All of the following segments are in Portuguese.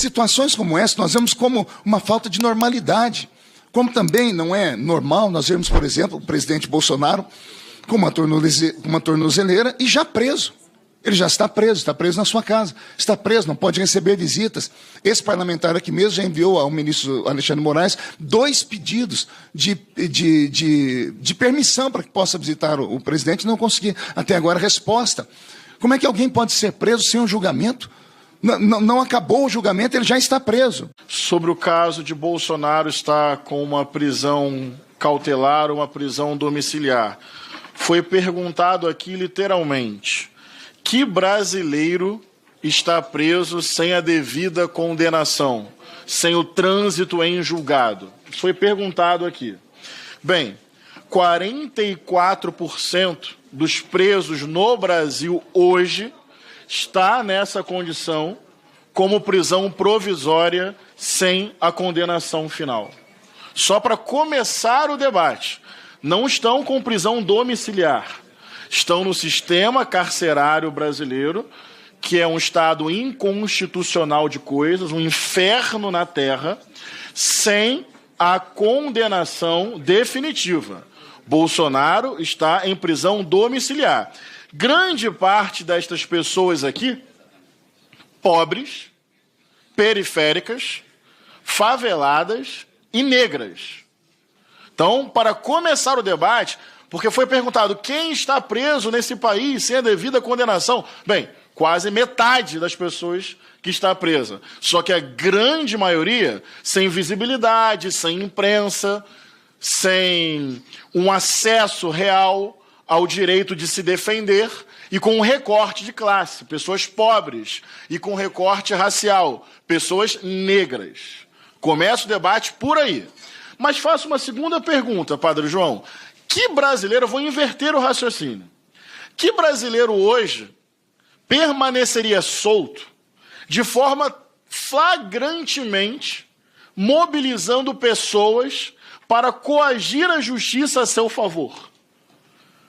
situações como essa nós vemos como uma falta de normalidade. Como também não é normal nós vemos, por exemplo, o presidente Bolsonaro com uma tornozeleira e já preso. Ele já está preso na sua casa, está preso, não pode receber visitas. Esse parlamentar aqui mesmo já enviou ao ministro Alexandre de Moraes 2 pedidos de permissão para que possa visitar o presidente e não conseguir até agora resposta. Como é que alguém pode ser preso sem um julgamento? Não acabou o julgamento, ele já está preso. Sobre o caso de Bolsonaro estar com uma prisão cautelar ou uma prisão domiciliar, foi perguntado aqui literalmente: que brasileiro está preso sem a devida condenação, sem o trânsito em julgado? Foi perguntado aqui. Bem, 44% dos presos no Brasil hoje está nessa condição como prisão provisória sem a condenação final. Só para começar o debate, não estão com prisão domiciliar. Estão no sistema carcerário brasileiro, que é um estado inconstitucional de coisas, um inferno na terra, sem a condenação definitiva. Bolsonaro está em prisão domiciliar. Grande parte destas pessoas aqui, pobres, periféricas, faveladas e negras. Então, para começar o debate, porque foi perguntado quem está preso nesse país sem a devida condenação. Bem, quase metade das pessoas que está presa. Só que a grande maioria sem visibilidade, sem imprensa, sem um acesso real ao direito de se defender e com um recorte de classe. Pessoas pobres e com recorte racial. Pessoas negras. Começa o debate por aí. Mas faço uma segunda pergunta, Padre João. Que brasileiro, eu vou inverter o raciocínio, que brasileiro hoje permaneceria solto de forma flagrantemente mobilizando pessoas para coagir a justiça a seu favor?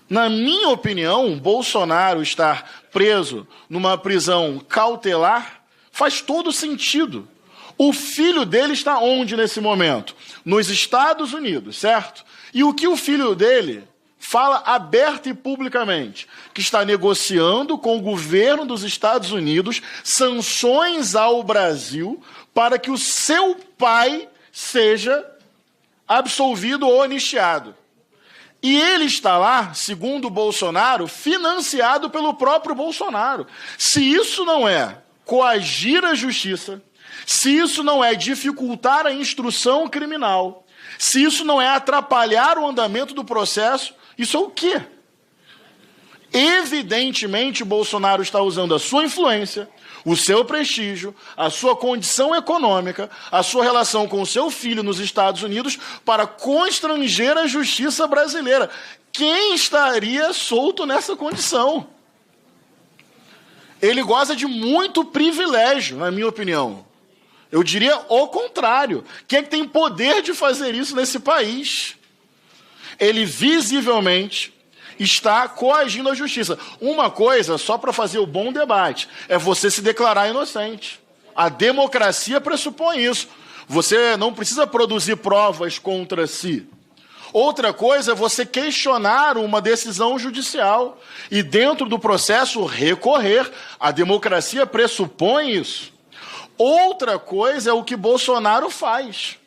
Na minha opinião, Bolsonaro estar preso numa prisão cautelar faz todo sentido. O filho dele está onde nesse momento? Nos Estados Unidos, certo? E o que o filho dele fala aberta e publicamente? Que está negociando com o governo dos Estados Unidos sanções ao Brasil para que o seu pai seja absolvido ou anistiado. E ele está lá, segundo o Bolsonaro, financiado pelo próprio Bolsonaro. Se isso não é coagir a justiça, se isso não é dificultar a instrução criminal, se isso não é atrapalhar o andamento do processo, isso é o quê? Evidentemente, o Bolsonaro está usando a sua influência, o seu prestígio, a sua condição econômica, a sua relação com o seu filho nos Estados Unidos para constranger a justiça brasileira. Quem estaria solto nessa condição? Ele goza de muito privilégio, na minha opinião. Eu diria o contrário. Quem é que tem poder de fazer isso nesse país? Ele visivelmente está coagindo a justiça. Uma coisa, só para fazer o bom debate, é você se declarar inocente. A democracia pressupõe isso. Você não precisa produzir provas contra si. Outra coisa é você questionar uma decisão judicial e, dentro do processo, recorrer. A democracia pressupõe isso. Outra coisa é o que Bolsonaro faz.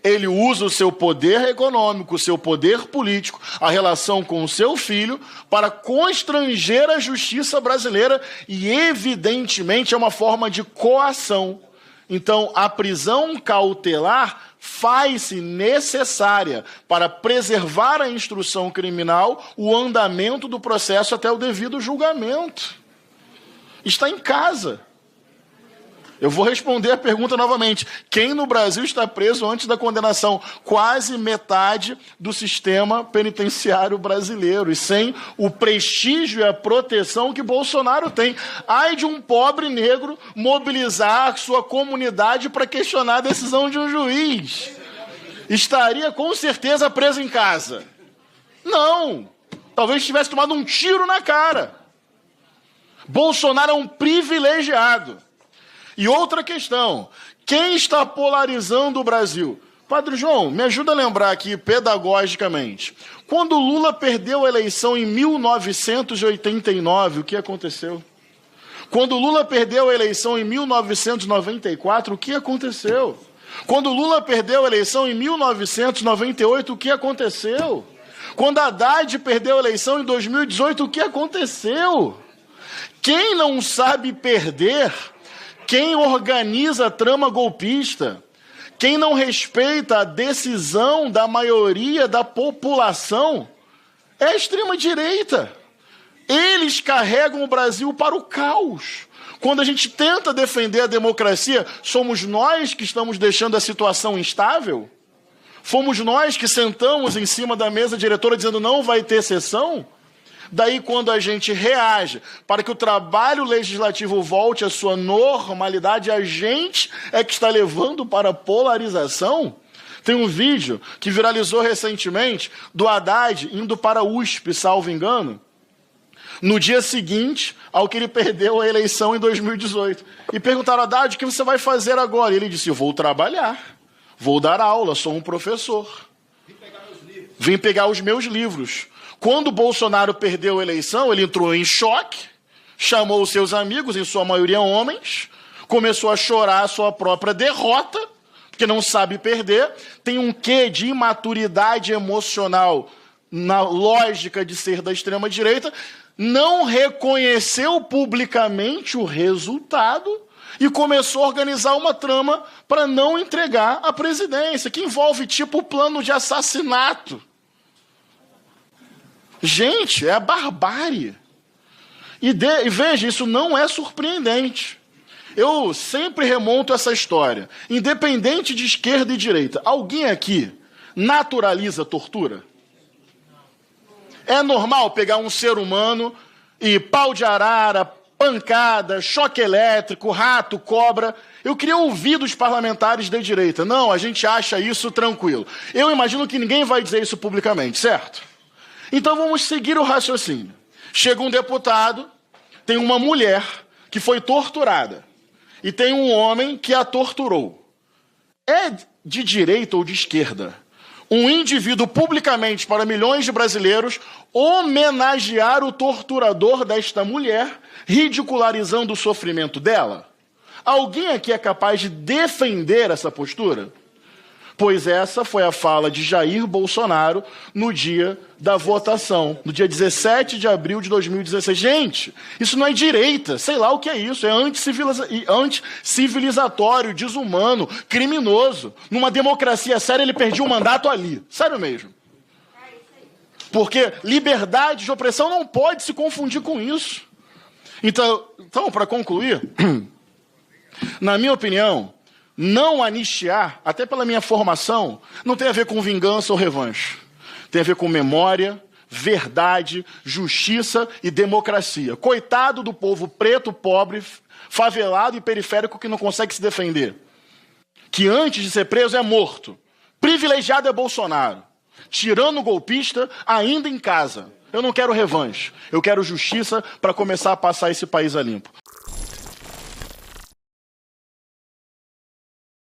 Ele usa o seu poder econômico, o seu poder político, a relação com o seu filho, para constranger a justiça brasileira e, evidentemente, é uma forma de coação. Então, a prisão cautelar faz-se necessária para preservar a instrução criminal, o andamento do processo até o devido julgamento. Está em casa. Eu vou responder a pergunta novamente. Quem no Brasil está preso antes da condenação? Quase metade do sistema penitenciário brasileiro. E sem o prestígio e a proteção que Bolsonaro tem. Ai de um pobre negro mobilizar sua comunidade para questionar a decisão de um juiz. Estaria com certeza preso em casa. Não. Talvez tivesse tomado um tiro na cara. Bolsonaro é um privilegiado. E outra questão, quem está polarizando o Brasil? Padre João, me ajuda a lembrar aqui pedagogicamente. Quando Lula perdeu a eleição em 1989, o que aconteceu? Quando Lula perdeu a eleição em 1994, o que aconteceu? Quando Lula perdeu a eleição em 1998, o que aconteceu? Quando Haddad perdeu a eleição em 2018, o que aconteceu? Quem não sabe perder, quem organiza a trama golpista, quem não respeita a decisão da maioria da população, é a extrema-direita. Eles carregam o Brasil para o caos. Quando a gente tenta defender a democracia, somos nós que estamos deixando a situação instável? Fomos nós que sentamos em cima da mesa diretora dizendo não vai ter sessão? Daí, quando a gente reage para que o trabalho legislativo volte à sua normalidade, a gente é que está levando para a polarização? Tem um vídeo que viralizou recentemente do Haddad indo para a USP, salvo engano, no dia seguinte ao que ele perdeu a eleição em 2018. E perguntaram, Haddad, o que você vai fazer agora? E ele disse, eu vou trabalhar, vou dar aula, sou um professor. Vim pegar os meus livros. Quando o Bolsonaro perdeu a eleição, ele entrou em choque, chamou os seus amigos, em sua maioria homens, começou a chorar a sua própria derrota, porque não sabe perder, tem um quê de imaturidade emocional na lógica de ser da extrema-direita, não reconheceu publicamente o resultado e começou a organizar uma trama para não entregar a presidência, que envolve tipo plano de assassinato. Gente, é a barbárie. E veja, isso não é surpreendente. Eu sempre remonto essa história. Independente de esquerda e direita, alguém aqui naturaliza tortura? É normal pegar um ser humano e pau de arara, pancada, choque elétrico, rato, cobra. Eu queria ouvir dos parlamentares da direita. Não, a gente acha isso tranquilo. Eu imagino que ninguém vai dizer isso publicamente, certo? Então vamos seguir o raciocínio. Chega um deputado, tem uma mulher que foi torturada e tem um homem que a torturou. É de direita ou de esquerda um indivíduo publicamente para milhões de brasileiros homenagear o torturador desta mulher, ridicularizando o sofrimento dela? Alguém aqui é capaz de defender essa postura? Pois essa foi a fala de Jair Bolsonaro no dia da votação, no dia 17 de abril de 2016. Gente, isso não é direita, sei lá o que é isso, é anticivilizatório, desumano, criminoso. Numa democracia séria, ele perdia um mandato ali, sério mesmo. Porque liberdade de opressão não pode se confundir com isso. Então para concluir, na minha opinião, não anistiar, até pela minha formação, não tem a ver com vingança ou revanche. Tem a ver com memória, verdade, justiça e democracia. Coitado do povo preto, pobre, favelado e periférico que não consegue se defender. Que antes de ser preso é morto. Privilegiado é Bolsonaro. Tirando o golpista ainda em casa. Eu não quero revanche. Eu quero justiça para começar a passar esse país a limpo.